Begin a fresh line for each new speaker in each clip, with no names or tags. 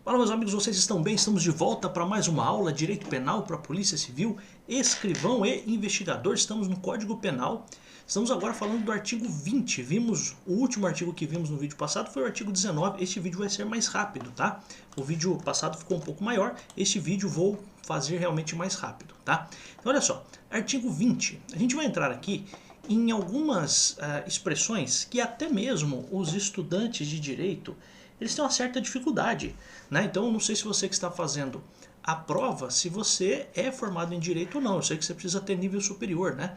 Fala, meus amigos, vocês estão bem? Estamos de volta para mais uma aula de Direito Penal para a Polícia Civil, escrivão e investigador. Estamos no Código Penal. Estamos agora falando do artigo 20. O último artigo que vimos no vídeo passado foi o artigo 19. Este vídeo vai ser mais rápido, tá? O vídeo passado ficou um pouco maior. Este vídeo vou fazer realmente mais rápido, tá? Então, olha só. Artigo 20. A gente vai entrar aqui em algumas expressões que até mesmo os estudantes de direito eles têm uma certa dificuldade, né? Então eu não sei se você que está fazendo a prova, se você é formado em direito ou não. Eu sei que você precisa ter nível superior, né?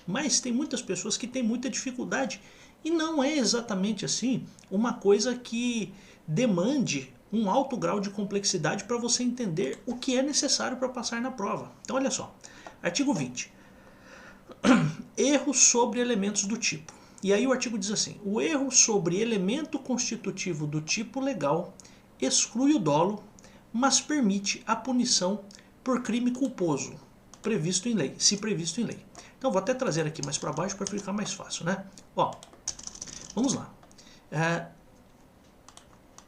Mas tem muitas pessoas que têm muita dificuldade e não é exatamente assim uma coisa que demande um alto grau de complexidade para você entender o que é necessário para passar na prova. Então olha só, artigo 20. Erros sobre elementos do tipo. E aí o artigo diz assim: o erro sobre elemento constitutivo do tipo legal exclui o dolo, mas permite a punição por crime culposo, previsto em lei, se previsto em lei. Então vou até trazer aqui mais para baixo para ficar mais fácil, né? Ó, vamos lá.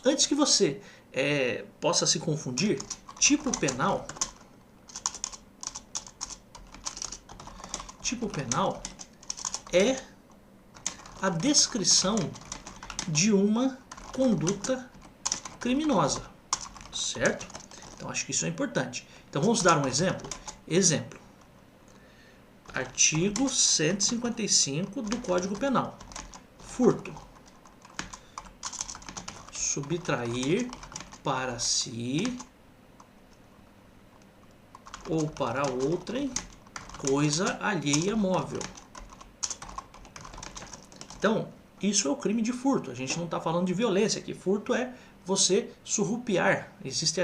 Antes que você possa se confundir, tipo penal é a descrição de uma conduta criminosa, certo? Então acho que isso é importante. Então vamos dar um exemplo. Exemplo. Artigo 155 do Código Penal. Furto. Subtrair para si ou para outrem coisa alheia móvel. Então, isso é o crime de furto. A gente não está falando de violência aqui. Furto é você surrupiar. Existe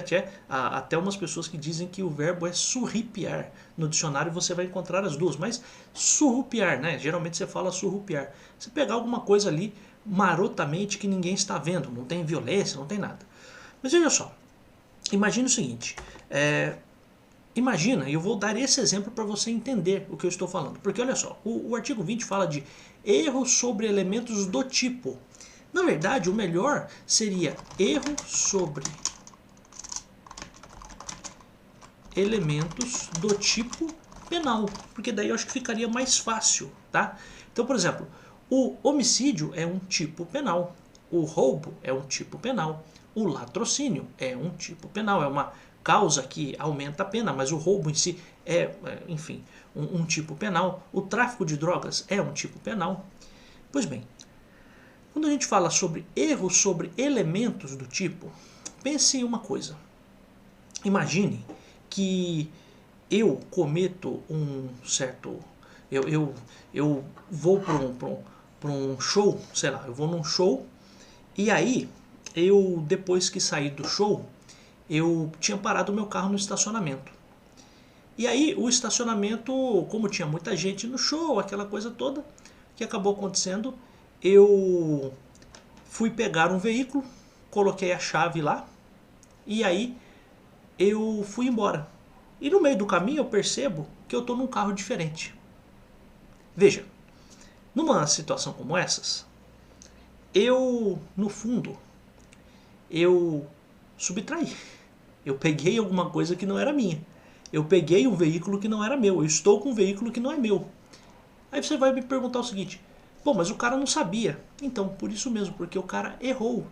até umas pessoas que dizem que o verbo é surripiar. No dicionário você vai encontrar as duas. Mas surrupiar, né? Geralmente você fala surrupiar. Você pegar alguma coisa ali marotamente que ninguém está vendo. Não tem violência, não tem nada. Mas veja só. Imagina o seguinte. Imagina, eu vou dar esse exemplo para você entender o que eu estou falando. Porque olha só, o artigo 20 fala de erros sobre elementos do tipo. Na verdade, o melhor seria erro sobre elementos do tipo penal. Porque daí eu acho que ficaria mais fácil, tá? Então, por exemplo, o homicídio é um tipo penal. O roubo é um tipo penal. O latrocínio é um tipo penal. É uma causa que aumenta a pena, mas o roubo em si enfim, um tipo penal. O tráfico de drogas é um tipo penal. Pois bem, quando a gente fala sobre erros sobre elementos do tipo, pense em uma coisa. Imagine que eu cometo um certo... Eu vou para um show, sei lá, eu vou num show e aí, depois que saí do show, eu tinha parado o meu carro no estacionamento. E aí o estacionamento, como tinha muita gente no show, aquela coisa toda, o que acabou acontecendo, eu fui pegar um veículo, coloquei a chave lá, e aí eu fui embora. E no meio do caminho eu percebo que eu estou num carro diferente. Veja, numa situação como essas, no fundo, eu subtraí. Eu peguei alguma coisa que não era minha. Eu peguei um veículo que não era meu. Eu estou com um veículo que não é meu. Aí você vai me perguntar o seguinte: bom, mas o cara não sabia. Então, por isso mesmo, porque o cara errou.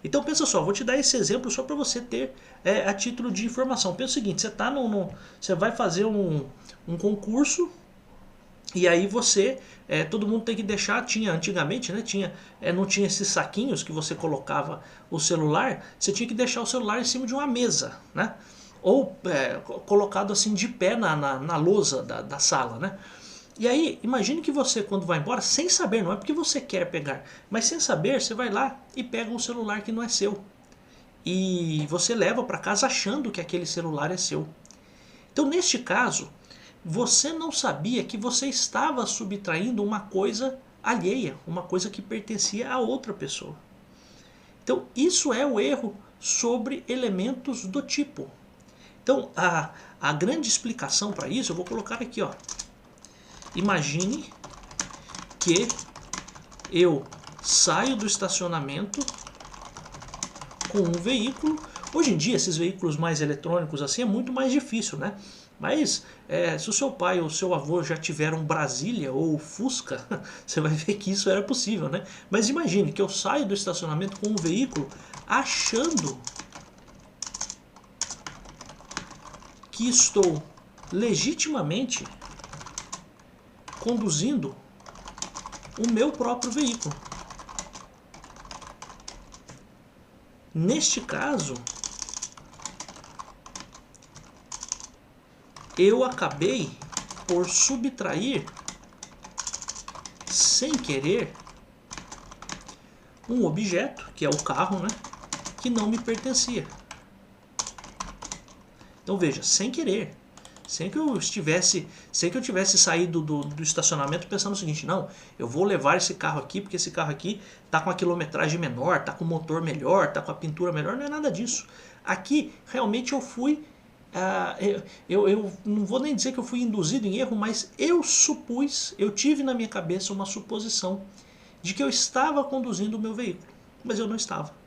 Então pensa só, vou te dar esse exemplo só para você ter a título de informação. Pensa o seguinte: você vai fazer um concurso e aí todo mundo tem que deixar, antigamente, né, não tinha esses saquinhos que você colocava o celular, você tinha que deixar o celular em cima de uma mesa, né? Ou colocado assim de pé na lousa da sala, né? E aí, imagine que você, quando vai embora, sem saber, não é porque você quer pegar, mas sem saber, você vai lá e pega um celular que não é seu. E você leva para casa achando que aquele celular é seu. Então, neste caso, você não sabia que você estava subtraindo uma coisa alheia, uma coisa que pertencia a outra pessoa. Então, isso é o erro sobre elementos do tipo. Então, a grande explicação para isso, eu vou colocar aqui, ó. Imagine que eu saio do estacionamento com um veículo, Hoje em dia, esses veículos mais eletrônicos assim é muito mais difícil, né? Mas se o seu pai ou o seu avô já tiveram Brasília ou Fusca, você vai ver que isso era possível, né? Mas imagine que eu saio do estacionamento com um veículo achando que estou legitimamente conduzindo o meu próprio veículo. Neste caso, eu acabei por subtrair, sem querer, um objeto, que é o carro, né, que não me pertencia. Então veja, sem querer, sem que eu tivesse saído do estacionamento pensando o seguinte: não, eu vou levar esse carro aqui porque esse carro aqui tá com a quilometragem menor, tá com o motor melhor, tá com a pintura melhor. Não é nada disso. Aqui realmente eu fui, eu não vou nem dizer que eu fui induzido em erro, mas eu tive na minha cabeça uma suposição de que eu estava conduzindo o meu veículo, mas eu não estava.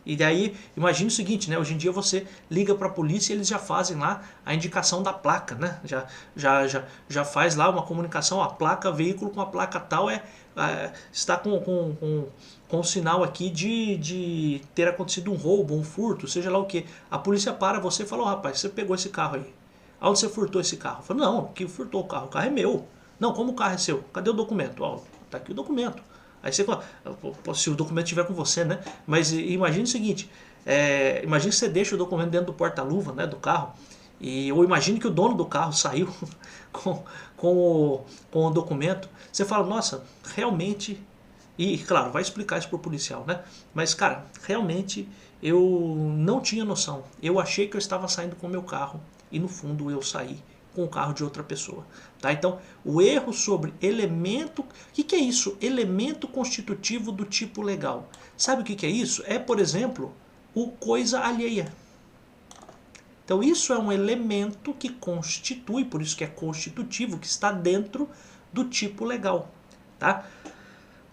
E daí, imagine o seguinte, né? Hoje em dia você liga para a polícia e eles já fazem lá a indicação da placa, né? Já faz lá uma comunicação, a placa, veículo com a placa tal está com o sinal aqui de ter acontecido um roubo, um furto, seja lá o que. A polícia para você e fala: rapaz, você pegou esse carro aí. Aonde você furtou esse carro? Eu falo: não, que furtou o carro é meu. Não, como o carro é seu? Cadê o documento? Ó, tá aqui o documento. Aí você, se o documento estiver com você, né? Mas imagine o seguinte, imagine que você deixa o documento dentro do porta-luva, né, do carro, ou imagine que o dono do carro saiu com o documento. Você fala: nossa, realmente... E claro, vai explicar isso pro policial, né? Mas cara, realmente eu não tinha noção. Eu achei que eu estava saindo com o meu carro e no fundo eu saí com o carro de outra pessoa. Tá? Então, o erro sobre elemento... O que é isso? Elemento constitutivo do tipo legal. Sabe o que é isso? É, por exemplo, o coisa alheia. Então, isso é um elemento que constitui, por isso que é constitutivo, que está dentro do tipo legal. Tá?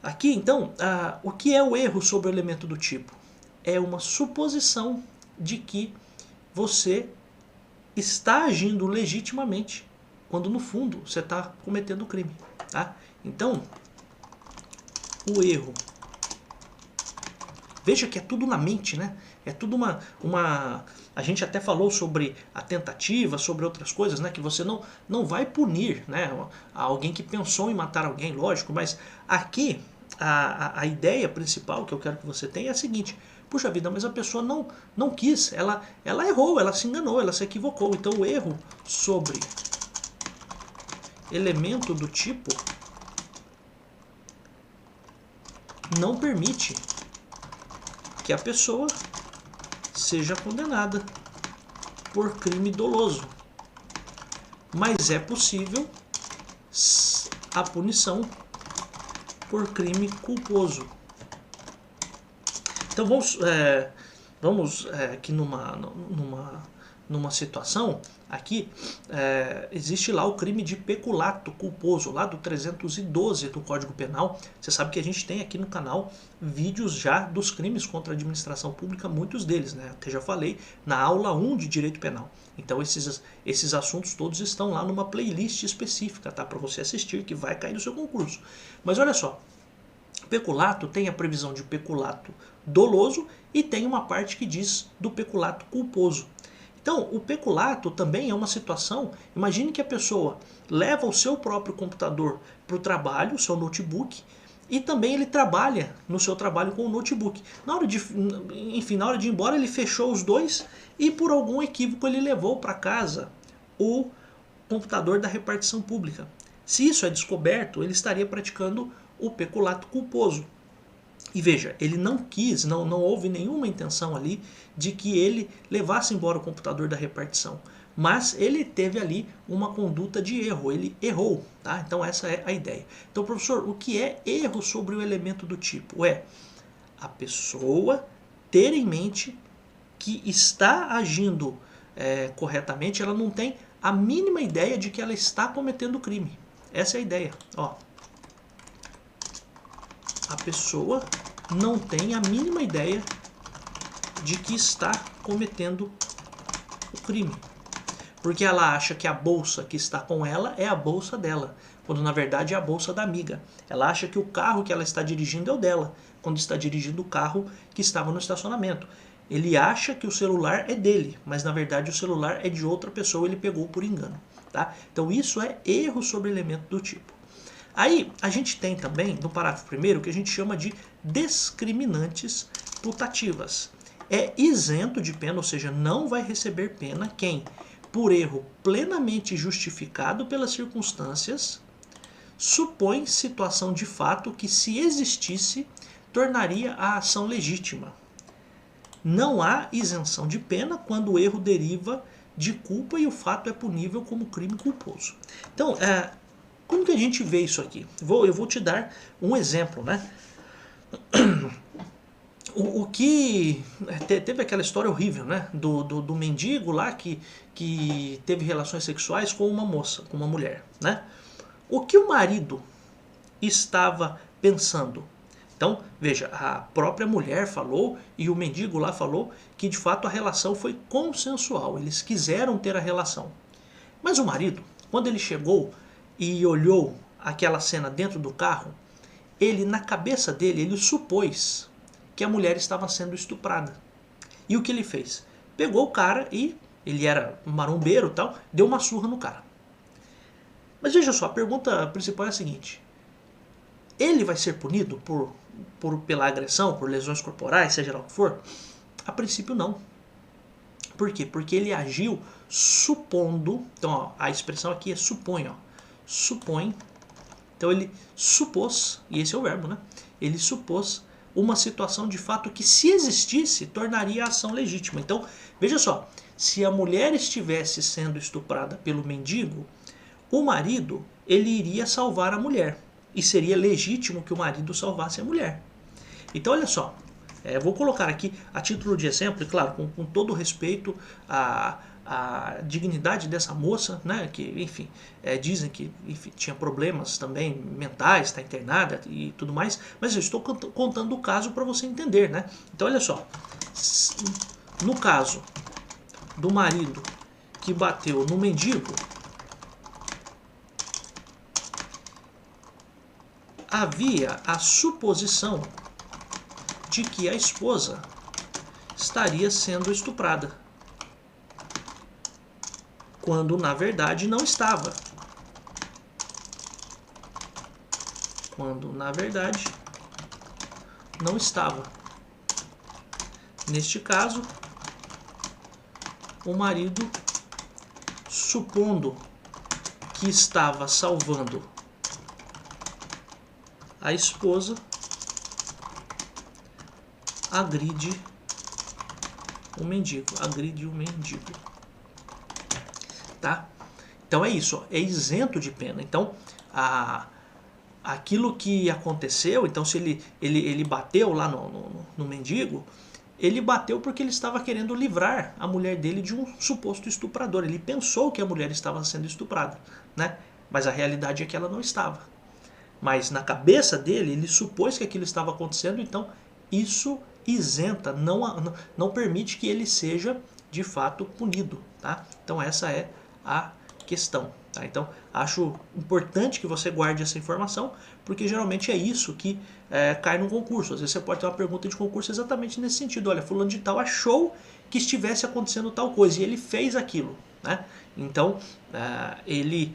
Aqui, então, o que é o erro sobre o elemento do tipo? É uma suposição de que você está agindo legitimamente, quando no fundo você está cometendo crime. Tá? Então, o erro... Veja que é tudo na mente, né? É tudo uma... A gente até falou sobre a tentativa, sobre outras coisas, né? Que você não vai punir, né, alguém que pensou em matar alguém, lógico, mas aqui a ideia principal que eu quero que você tenha é a seguinte: puxa vida, mas a pessoa não quis, ela errou, ela se enganou, ela se equivocou. Então o erro sobre elemento do tipo não permite que a pessoa seja condenada por crime doloso, mas é possível a punição por crime culposo. Então vamos aqui numa situação aqui, existe lá o crime de peculato culposo, lá do 312 do Código Penal. Você sabe que a gente tem aqui no canal vídeos já dos crimes contra a administração pública, muitos deles, né? Até já falei na aula 1 de Direito Penal. Então esses assuntos todos estão lá numa playlist específica, tá? Para você assistir, que vai cair no seu concurso. Mas olha só, peculato tem a previsão de peculato doloso e tem uma parte que diz do peculato culposo. Então, o peculato também é uma situação... Imagine que a pessoa leva o seu próprio computador para o trabalho, o seu notebook, e também ele trabalha no seu trabalho com o notebook. Na hora de ir embora, ele fechou os dois e por algum equívoco ele levou para casa o computador da repartição pública. Se isso é descoberto, ele estaria praticando o peculato culposo. E veja, ele não quis, não houve nenhuma intenção ali de que ele levasse embora o computador da repartição. Mas ele teve ali uma conduta de erro, ele errou. Tá? Então essa é a ideia. Então, professor, o que é erro sobre o elemento do tipo? É a pessoa ter em mente que está agindo corretamente, ela não tem a mínima ideia de que ela está cometendo crime. Essa é a ideia. Ó. A pessoa não tem a mínima ideia de que está cometendo o crime. Porque ela acha que a bolsa que está com ela é a bolsa dela, quando na verdade é a bolsa da amiga. Ela acha que o carro que ela está dirigindo é o dela, quando está dirigindo o carro que estava no estacionamento. Ele acha que o celular é dele, mas na verdade o celular é de outra pessoa, ele pegou por engano. Tá? Então isso é erro sobre elemento do tipo. Aí a gente tem também, no parágrafo primeiro, o que a gente chama de discriminantes putativas. É isento de pena, ou seja, não vai receber pena quem, por erro plenamente justificado pelas circunstâncias, supõe situação de fato que, se existisse, tornaria a ação legítima. Não há isenção de pena quando o erro deriva de culpa e o fato é punível como crime culposo. Então, como que a gente vê isso aqui? Eu vou te dar um exemplo, né? O que teve aquela história horrível, né? Do mendigo lá que teve relações sexuais com uma moça, com uma mulher, né? O que o marido estava pensando? Então, veja, a própria mulher falou e o mendigo lá falou que de fato a relação foi consensual, eles quiseram ter a relação. Mas o marido, quando ele chegou e olhou aquela cena dentro do carro, ele, na cabeça dele, ele supôs que a mulher estava sendo estuprada. E o que ele fez? Pegou o cara e, ele era um marombeiro e tal, deu uma surra no cara. Mas veja só, a pergunta principal é a seguinte: ele vai ser punido pela agressão, por lesões corporais, seja lá o que for? A princípio não. Por quê? Porque ele agiu supondo, então ó, a expressão aqui é supõe, ó, supõe, então ele supôs, e esse é o verbo, né? Ele supôs uma situação de fato que, se existisse, tornaria a ação legítima. Então, veja só, se a mulher estivesse sendo estuprada pelo mendigo, o marido, ele iria salvar a mulher. E seria legítimo que o marido salvasse a mulher. Então, olha só, vou colocar aqui a título de exemplo, e claro, com todo o respeito à dignidade dessa moça, né, que, enfim, dizem que, enfim, tinha problemas também mentais, está internada e tudo mais, mas eu estou contando o caso para você entender, né? Então, olha só, no caso do marido que bateu no mendigo, havia a suposição de que a esposa estaria sendo estuprada, quando na verdade não estava. Quando na verdade não estava. Neste caso, o marido, supondo que estava salvando a esposa, agride o mendigo. Tá? Então é isso, ó, é isento de pena. Então, aquilo que aconteceu, então se ele bateu lá no mendigo, ele bateu porque ele estava querendo livrar a mulher dele de um suposto estuprador. Ele pensou que a mulher estava sendo estuprada, né? Mas a realidade é que ela não estava. Mas na cabeça dele, ele supôs que aquilo estava acontecendo, então isso isenta, não permite que ele seja de fato punido. Tá? Então essa é a questão. Tá? Então acho importante que você guarde essa informação, porque geralmente é isso que cai no concurso. Às vezes você pode ter uma pergunta de concurso exatamente nesse sentido. Olha, fulano de tal achou que estivesse acontecendo tal coisa e ele fez aquilo. Né? Então ele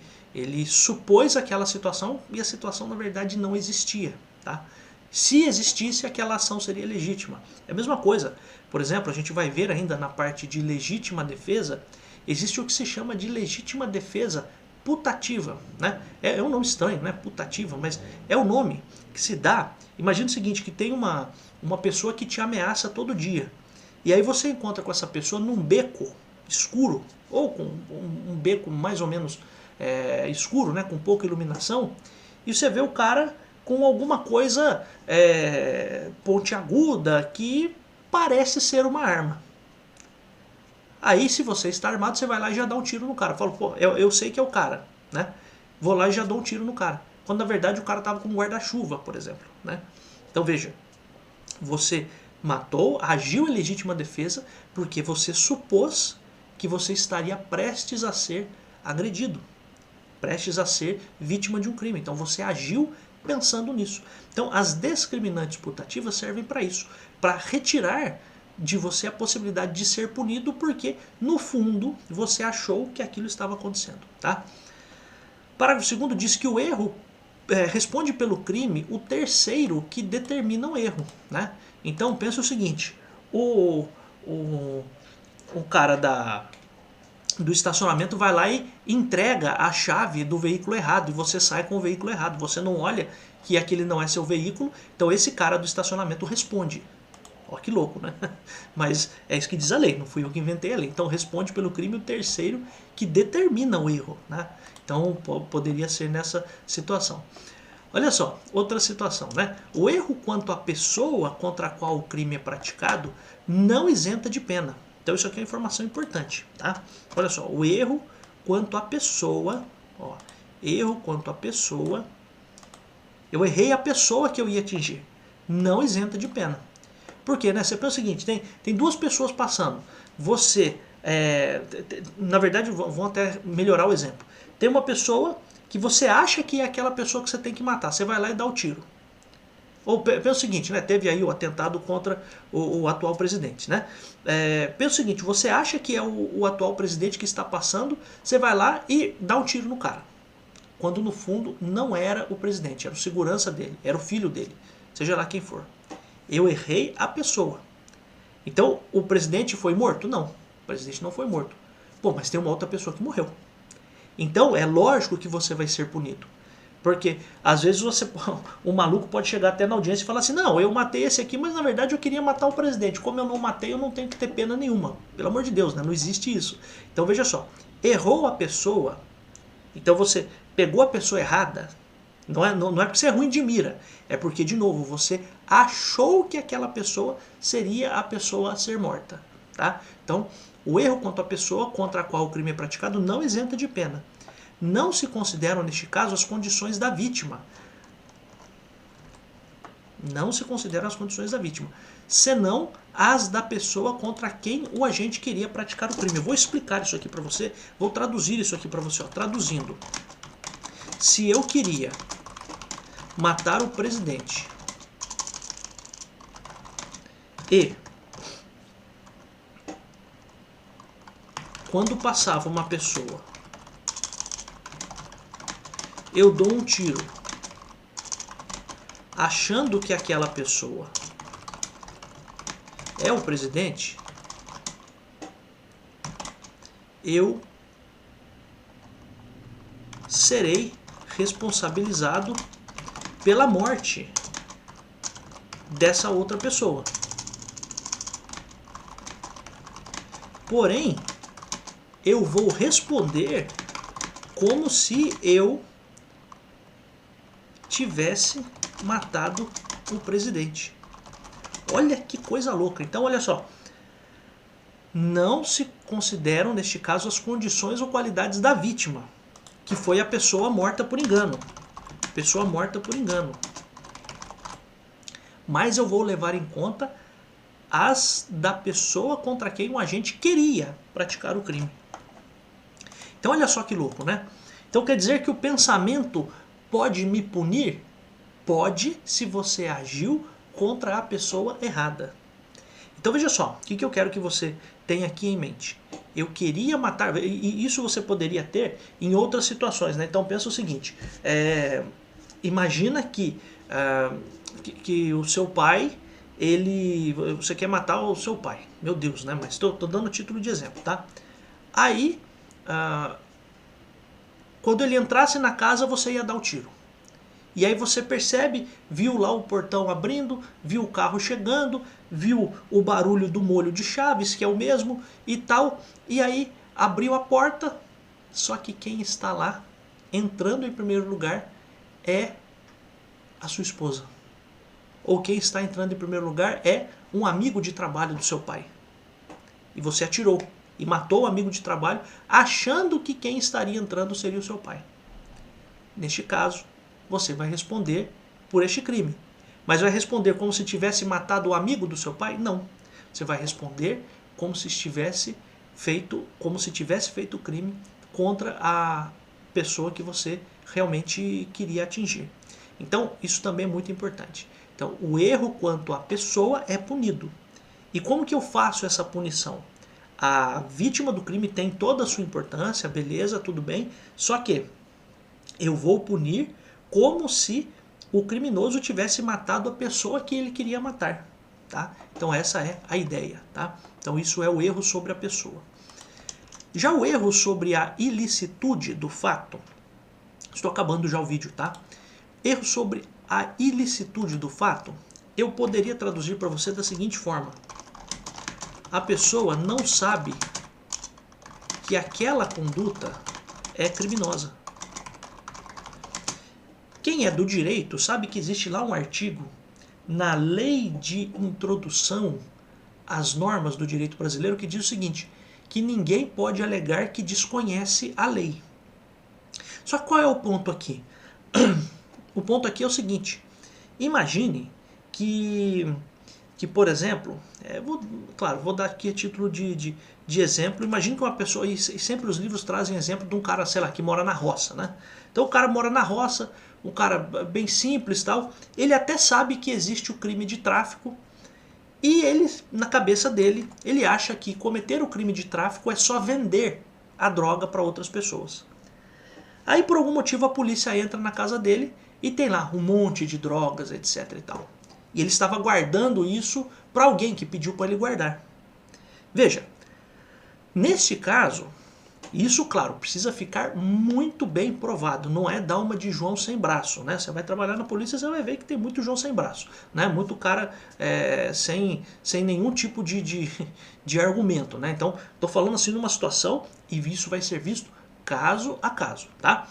supôs aquela situação e a situação na verdade não existia. Tá? Se existisse, aquela ação seria legítima. É a mesma coisa. Por exemplo, a gente vai ver ainda na parte de legítima defesa, existe o que se chama de legítima defesa putativa. Né? É um nome estranho, né? Putativa, mas é o nome que se dá. Imagina o seguinte, que tem uma pessoa que te ameaça todo dia. E aí você encontra com essa pessoa num beco escuro, ou com um beco mais ou menos escuro, né? Com pouca iluminação, e você vê o cara com alguma coisa pontiaguda que parece ser uma arma. Aí, se você está armado, você vai lá e já dá um tiro no cara. Fala, pô, eu sei que é o cara, né? Vou lá e já dou um tiro no cara. Quando na verdade o cara estava com um guarda-chuva, por exemplo, né? Então veja, você Matou, agiu em legítima defesa, porque você supôs que você estaria prestes a ser agredido, prestes a ser vítima de um crime. Então você agiu pensando nisso. Então as discriminantes putativas servem para isso, para retirar de você a possibilidade de ser punido, porque no fundo você achou que aquilo estava acontecendo, tá? Parágrafo 2º diz que o erro responde pelo crime o terceiro que determina o erro, né? Então pensa o seguinte, o cara do estacionamento vai lá e entrega a chave do veículo errado e você sai com o veículo errado. Você não olha que aquele não é seu veículo, então esse cara do estacionamento responde. Ó, que louco, né? Mas é isso que diz a lei, não fui eu que inventei a lei. Então responde pelo crime o terceiro que determina o erro, né? Então poderia ser nessa situação. Olha só, outra situação, né? O erro quanto à pessoa contra a qual o crime é praticado não isenta de pena. Então isso aqui é uma informação importante, tá? Olha só, o erro quanto à pessoa, ó, erro quanto à pessoa, eu errei a pessoa que eu ia atingir, não isenta de pena. Por quê, né? Você pensa o seguinte, tem duas pessoas passando, você, na verdade, vamos até melhorar o exemplo. Tem uma pessoa que você acha que é aquela pessoa que você tem que matar, você vai lá e dá o tiro. Ou pensa o seguinte, né? Teve aí o atentado contra o atual presidente, né? Pensa o seguinte, você acha que é o atual presidente que está passando, você vai lá e dá um tiro no cara. Quando no fundo não era o presidente, era o segurança dele, era o filho dele, seja lá quem for. Eu errei a pessoa. Então o presidente foi morto? Não, o presidente não foi morto. Pô, mas tem uma outra pessoa que morreu. Então é lógico que você vai ser punido. Porque às vezes o maluco pode chegar até na audiência e falar assim, não, eu matei esse aqui, mas na verdade eu queria matar o presidente. Como eu não matei, eu não tenho que ter pena nenhuma. Pelo amor de Deus, né? Não existe isso. Então veja só, errou a pessoa, então você pegou a pessoa errada, não é porque você é ruim de mira, é porque, de novo, você achou que aquela pessoa seria a pessoa a ser morta, tá? Então, o erro quanto à pessoa contra a qual o crime é praticado não isenta de pena. Não se consideram, neste caso, as condições da vítima. Não se consideram as condições da vítima, senão as da pessoa contra quem o agente queria praticar o crime. Eu vou explicar isso aqui para você, vou traduzir isso aqui para você, ó, traduzindo. Se eu queria matar o presidente e quando passava uma pessoa eu dou um tiro achando que aquela pessoa é o presidente, eu serei responsabilizado pela morte dessa outra pessoa. Porém, eu vou responder como se eu tivesse matado o presidente. Olha que coisa louca. Então, olha só. Não se consideram, neste caso, as condições ou qualidades da vítima, que foi a pessoa morta por engano. Pessoa morta por engano. Mas eu vou levar em conta as da pessoa contra quem o agente queria praticar o crime. Então olha só que louco, né? Então quer dizer que o pensamento pode me punir? Pode, se você agiu contra a pessoa errada. Então veja só, o que eu quero que você tenha aqui em mente. Eu queria matar, e isso você poderia ter em outras situações, né? Então pensa o seguinte, imagina que o seu pai, você quer matar o seu pai, meu Deus, né? Mas estou dando título de exemplo, tá? Aí, quando ele entrasse na casa, você ia dar o tiro. E aí você percebe, viu lá o portão abrindo, viu o carro chegando, viu o barulho do molho de chaves, que é o mesmo, e tal. E aí abriu a porta, só que quem está lá, entrando em primeiro lugar, é a sua esposa. Ou quem está entrando em primeiro lugar é um amigo de trabalho do seu pai. E você atirou e matou o amigo de trabalho, achando que quem estaria entrando seria o seu pai. Neste caso, você vai responder por este crime. Mas vai responder como se tivesse matado o amigo do seu pai? Não. Você vai responder como se tivesse feito o crime contra a pessoa que você realmente queria atingir. Então, isso também é muito importante. Então, o erro quanto à pessoa é punido. E como que eu faço essa punição? A vítima do crime tem toda a sua importância, beleza, tudo bem, só que eu vou punir como se o criminoso tivesse matado a pessoa que ele queria matar. Tá? Então essa é a ideia. Tá? Então isso é o erro sobre a pessoa. Já o erro sobre a ilicitude do fato, estou acabando já o vídeo, tá? Erro sobre a ilicitude do fato, eu poderia traduzir para você da seguinte forma: a pessoa não sabe que aquela conduta é criminosa. Quem é do direito sabe que existe lá um artigo na Lei de Introdução às Normas do Direito Brasileiro que diz o seguinte, que ninguém pode alegar que desconhece a lei. Só que qual é o ponto aqui? O ponto aqui é o seguinte, imagine que por exemplo, vou dar aqui a título de exemplo, imagine que uma pessoa, e sempre os livros trazem exemplo de um cara, sei lá, que mora na roça, né? Então o cara mora na roça, um cara bem simples e tal, ele até sabe que existe o crime de tráfico, e ele, na cabeça dele, ele acha que cometer o crime de tráfico é só vender a droga para outras pessoas. Aí por algum motivo a polícia entra na casa dele e tem lá um monte de drogas, etc e tal. E ele estava guardando isso para alguém que pediu para ele guardar. Veja, nesse caso, isso, claro, precisa ficar muito bem provado. Não é dar uma de João sem braço, né? Você vai trabalhar na polícia, você vai ver que tem muito João sem braço, né? Muito cara sem nenhum tipo de argumento, né? Então, estou falando assim numa situação e isso vai ser visto caso a caso, tá?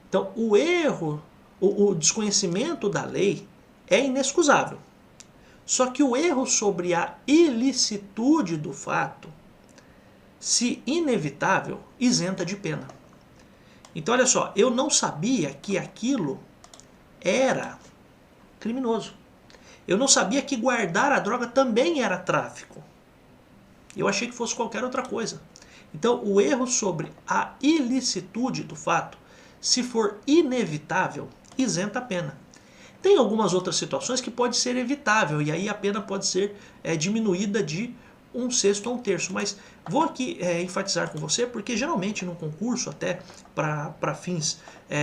Então, o erro, o desconhecimento da lei é inexcusável. Só que o erro sobre a ilicitude do fato, se inevitável, isenta de pena. Então olha só, eu não sabia que aquilo era criminoso. Eu não sabia que guardar a droga também era tráfico. Eu achei que fosse qualquer outra coisa. Então o erro sobre a ilicitude do fato, se for inevitável, isenta a pena. Tem algumas outras situações que pode ser evitável e aí a pena pode ser diminuída de 1/6 a 1/3, mas vou aqui enfatizar com você porque geralmente no concurso, até para fins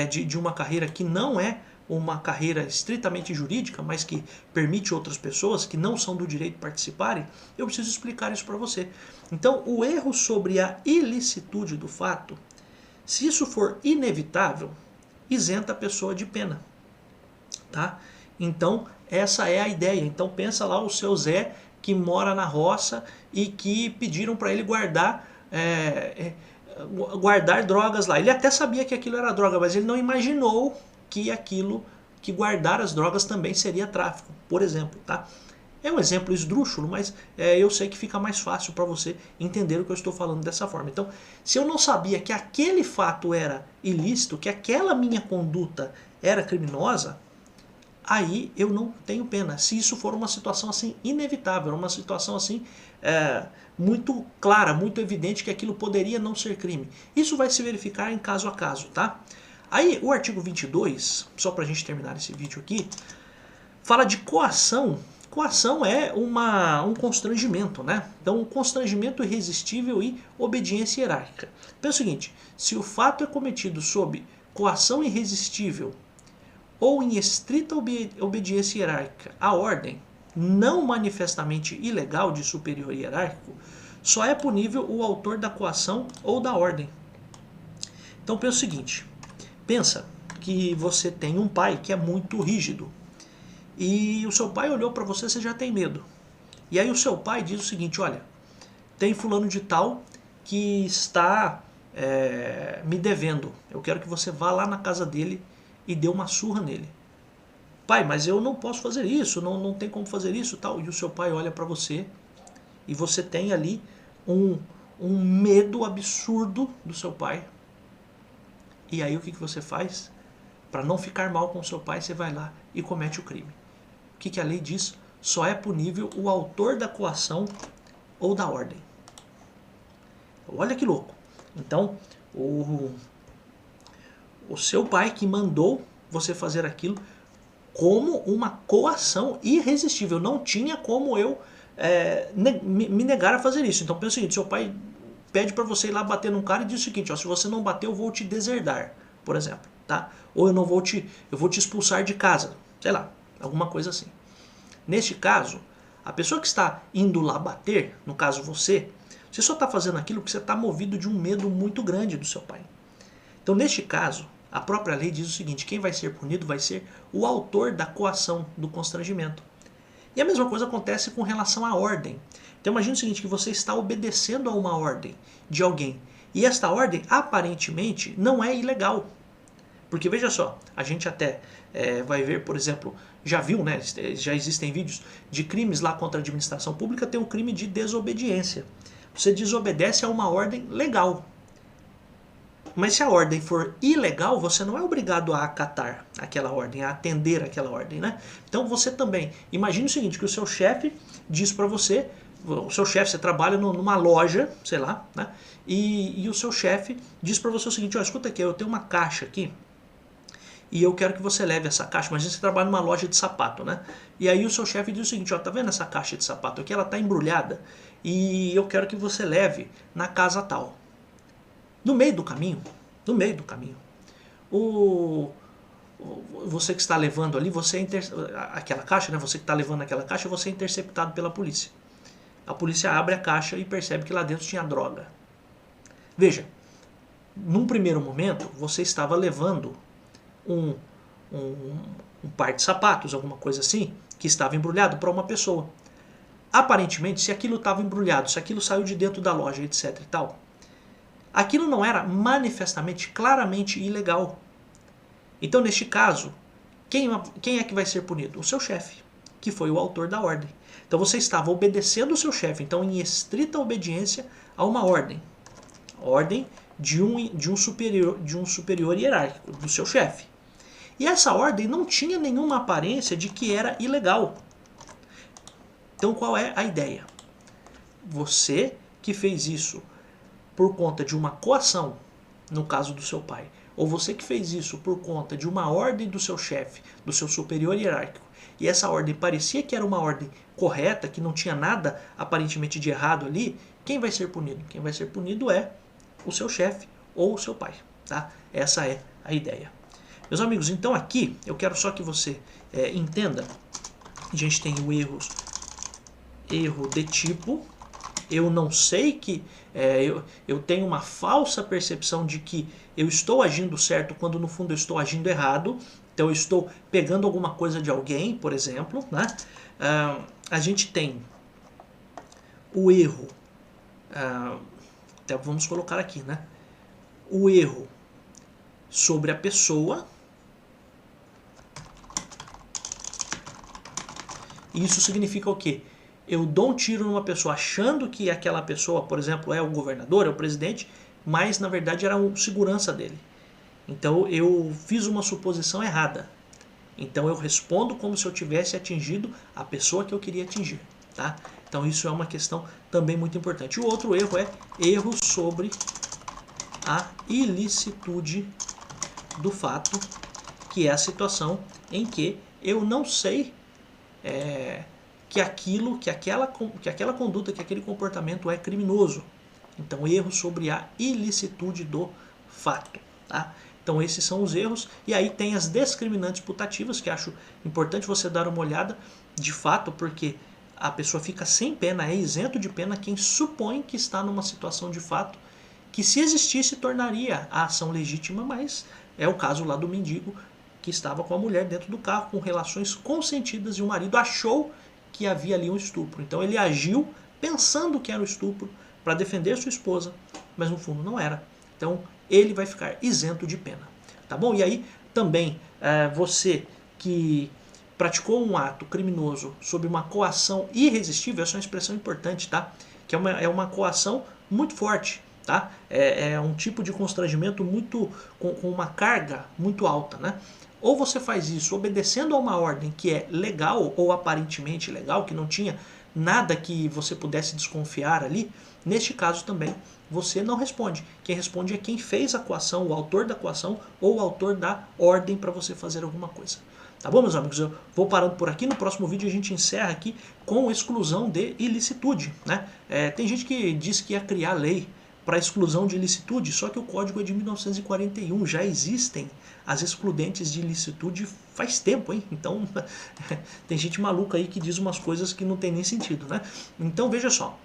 de uma carreira que não é uma carreira estritamente jurídica, mas que permite outras pessoas que não são do direito participarem, eu preciso explicar isso para você. Então o erro sobre a ilicitude do fato, se isso for inevitável, isenta a pessoa de pena. Tá? Então essa é a ideia. Então pensa lá o seu Zé que mora na roça e que pediram para ele guardar drogas lá. Ele até sabia que aquilo era droga, mas ele não imaginou que guardar as drogas também seria tráfico, por exemplo, tá? É um exemplo esdrúxulo, mas eu sei que fica mais fácil para você entender o que eu estou falando dessa forma. Então, se eu não sabia que aquele fato era ilícito, que aquela minha conduta era criminosa, aí eu não tenho pena. Se isso for uma situação assim inevitável, uma situação assim muito clara, muito evidente que aquilo poderia não ser crime. Isso vai se verificar em caso a caso, tá? Aí o artigo 22, só pra gente terminar esse vídeo aqui, fala de coação. Coação é um constrangimento, né? Então, um constrangimento irresistível e obediência hierárquica. Pensa o seguinte, se o fato é cometido sob coação irresistível ou em estrita obediência hierárquica à ordem, não manifestamente ilegal de superior hierárquico, só é punível o autor da coação ou da ordem. Então pensa o seguinte, pensa que você tem um pai que é muito rígido, e o seu pai olhou para você, você já tem medo. E aí o seu pai diz o seguinte, olha, tem fulano de tal que está me devendo, eu quero que você vá lá na casa dele e deu uma surra nele. Pai, mas eu não posso fazer isso, não tem como fazer isso, tal. E o seu pai olha para você e você tem ali um medo absurdo do seu pai. E aí o que você faz? Para não ficar mal com o seu pai, você vai lá e comete o crime. que a lei diz? Só é punível o autor da coação ou da ordem. Olha que louco. Então, o seu pai que mandou você fazer aquilo como uma coação irresistível. Não tinha como eu me negar a fazer isso. Então pensa o seguinte, seu pai pede para você ir lá bater num cara e diz o seguinte, ó, se você não bater eu vou te deserdar, por exemplo, tá? Ou eu vou te expulsar de casa, sei lá, alguma coisa assim. Neste caso, a pessoa que está indo lá bater, no caso você só está fazendo aquilo porque você está movido de um medo muito grande do seu pai. Então neste caso, a própria lei diz o seguinte, quem vai ser punido vai ser o autor da coação, do constrangimento. E a mesma coisa acontece com relação à ordem. Então imagine o seguinte, que você está obedecendo a uma ordem de alguém. E esta ordem, aparentemente, não é ilegal. Porque veja só, a gente até vai ver, por exemplo, já viu, né? Já existem vídeos de crimes lá contra a administração pública, tem o crime de desobediência. Você desobedece a uma ordem legal. Mas se a ordem for ilegal, você não é obrigado a acatar aquela ordem, a atender aquela ordem, né? Então você também, imagine o seguinte, que o seu chefe diz para você, o seu chefe, você trabalha numa loja, sei lá, né? E o seu chefe diz para você o seguinte, ó, escuta aqui, eu tenho uma caixa aqui, e eu quero que você leve essa caixa. Imagina você trabalha numa loja de sapato, né? E aí o seu chefe diz o seguinte, ó, tá vendo essa caixa de sapato aqui? Ela tá embrulhada, e eu quero que você leve na casa tal. No meio do caminho, você que está levando ali, aquela caixa, né? Você que está levando aquela caixa, você é interceptado pela polícia. A polícia abre a caixa e percebe que lá dentro tinha droga. Veja, num primeiro momento, você estava levando um par de sapatos, alguma coisa assim, que estava embrulhado para uma pessoa. Aparentemente, se aquilo estava embrulhado, se aquilo saiu de dentro da loja, etc e tal, aquilo não era manifestamente, claramente ilegal. Então, neste caso, quem é que vai ser punido? O seu chefe, que foi o autor da ordem. Então, você estava obedecendo o seu chefe, então em estrita obediência a uma ordem. Ordem de um superior hierárquico, do seu chefe. E essa ordem não tinha nenhuma aparência de que era ilegal. Então, qual é a ideia? Você que fez isso por conta de uma coação, no caso do seu pai, ou você que fez isso por conta de uma ordem do seu chefe, do seu superior hierárquico, e essa ordem parecia que era uma ordem correta, que não tinha nada aparentemente de errado ali, quem vai ser punido? Quem vai ser punido é o seu chefe ou o seu pai. Tá? Essa é a ideia. Meus amigos, então aqui eu quero só que você entenda, a gente tem o erro de tipo. Eu não sei que eu tenho uma falsa percepção de que eu estou agindo certo quando no fundo eu estou agindo errado. Então eu estou pegando alguma coisa de alguém, por exemplo, né? A gente tem o erro, até vamos colocar aqui, né? O erro sobre a pessoa. Isso significa o quê? Eu dou um tiro numa pessoa achando que aquela pessoa, por exemplo, é o governador, é o presidente, mas na verdade era um segurança dele. Então eu fiz uma suposição errada. Então eu respondo como se eu tivesse atingido a pessoa que eu queria atingir. Tá? Então isso é uma questão também muito importante. O outro erro é erro sobre a ilicitude do fato, que é a situação em que eu não sei que aquela conduta, que aquele comportamento é criminoso. Então, erro sobre a ilicitude do fato. Tá? Então, esses são os erros. E aí tem as discriminantes putativas, que acho importante você dar uma olhada de fato, porque a pessoa fica sem pena, é isento de pena quem supõe que está numa situação de fato que, se existisse, tornaria a ação legítima, mas é o caso lá do mendigo que estava com a mulher dentro do carro, com relações consentidas, e o marido achou que havia ali um estupro. Então ele agiu pensando que era um estupro para defender sua esposa, mas no fundo não era. Então ele vai ficar isento de pena. Tá bom? E aí também você que praticou um ato criminoso sob uma coação irresistível, essa é uma expressão importante, tá? Que é uma coação muito forte. Tá? É um tipo de constrangimento muito com uma carga muito alta, né? Ou você faz isso obedecendo a uma ordem que é legal ou aparentemente legal, que não tinha nada que você pudesse desconfiar ali, neste caso também você não responde. Quem responde é quem fez a coação, o autor da coação ou o autor da ordem para você fazer alguma coisa. Tá bom, meus amigos? Eu vou parando por aqui. No próximo vídeo a gente encerra aqui com exclusão de ilicitude, né? Tem gente que diz que ia criar lei para exclusão de ilicitude, só que o código é de 1941, já existem as excludentes de ilicitude faz tempo, hein? Então tem gente maluca aí que diz umas coisas que não tem nem sentido, né? Então veja só,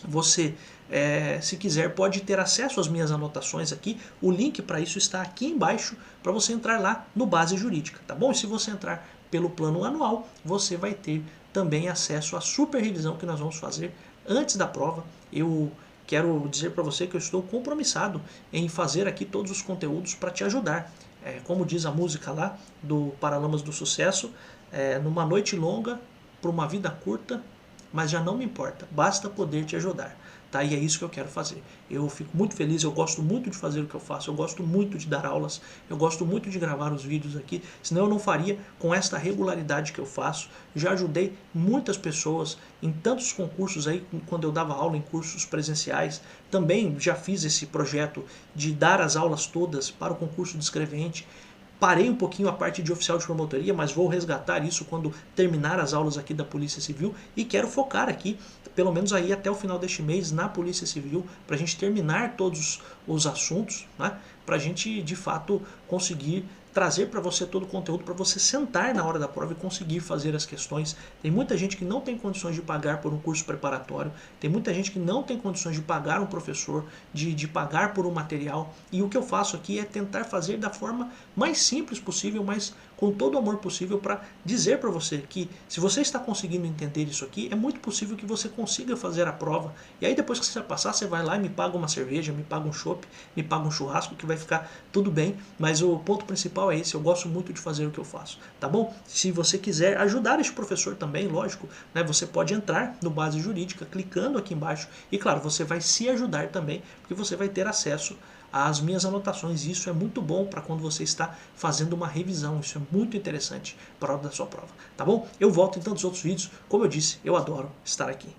você, se quiser, pode ter acesso às minhas anotações aqui. O link para isso está aqui embaixo para você entrar lá no Base Jurídica, tá bom? E se você entrar pelo plano anual, você vai ter também acesso à super revisão que nós vamos fazer antes da prova. Eu quero dizer para você que eu estou compromissado em fazer aqui todos os conteúdos para te ajudar. Como diz a música lá do Paralamas do Sucesso, numa noite longa, para uma vida curta, mas já não me importa, basta poder te ajudar. Tá? E é isso que eu quero fazer. Eu fico muito feliz, eu gosto muito de fazer o que eu faço, eu gosto muito de dar aulas, eu gosto muito de gravar os vídeos aqui, senão eu não faria com esta regularidade que eu faço. Já ajudei muitas pessoas em tantos concursos aí, quando eu dava aula em cursos presenciais. Também já fiz esse projeto de dar as aulas todas para o concurso de escrevente. Parei um pouquinho a parte de oficial de promotoria, mas vou resgatar isso quando terminar as aulas aqui da Polícia Civil e quero focar aqui, pelo menos aí até o final deste mês, na Polícia Civil, para a gente terminar todos os assuntos, né? Para a gente de fato conseguir trazer para você todo o conteúdo para você sentar na hora da prova e conseguir fazer as questões. Tem muita gente que não tem condições de pagar por um curso preparatório, tem muita gente que não tem condições de pagar um professor, de pagar por um material, e o que eu faço aqui é tentar fazer da forma mais simples possível, mas com todo o amor possível, para dizer para você que se você está conseguindo entender isso aqui, é muito possível que você consiga fazer a prova, e aí depois que você passar, você vai lá e me paga uma cerveja, me paga um chopp, me paga um churrasco, que vai ficar tudo bem, mas o ponto principal é esse, eu gosto muito de fazer o que eu faço, tá bom? Se você quiser ajudar este professor também, lógico, né, você pode entrar no Base Jurídica, clicando aqui embaixo, e claro, você vai se ajudar também, porque você vai ter acesso às minhas anotações, e isso é muito bom para quando você está fazendo uma revisão, isso é muito interessante para a hora da sua prova, tá bom? Eu volto em tantos outros vídeos, como eu disse, eu adoro estar aqui.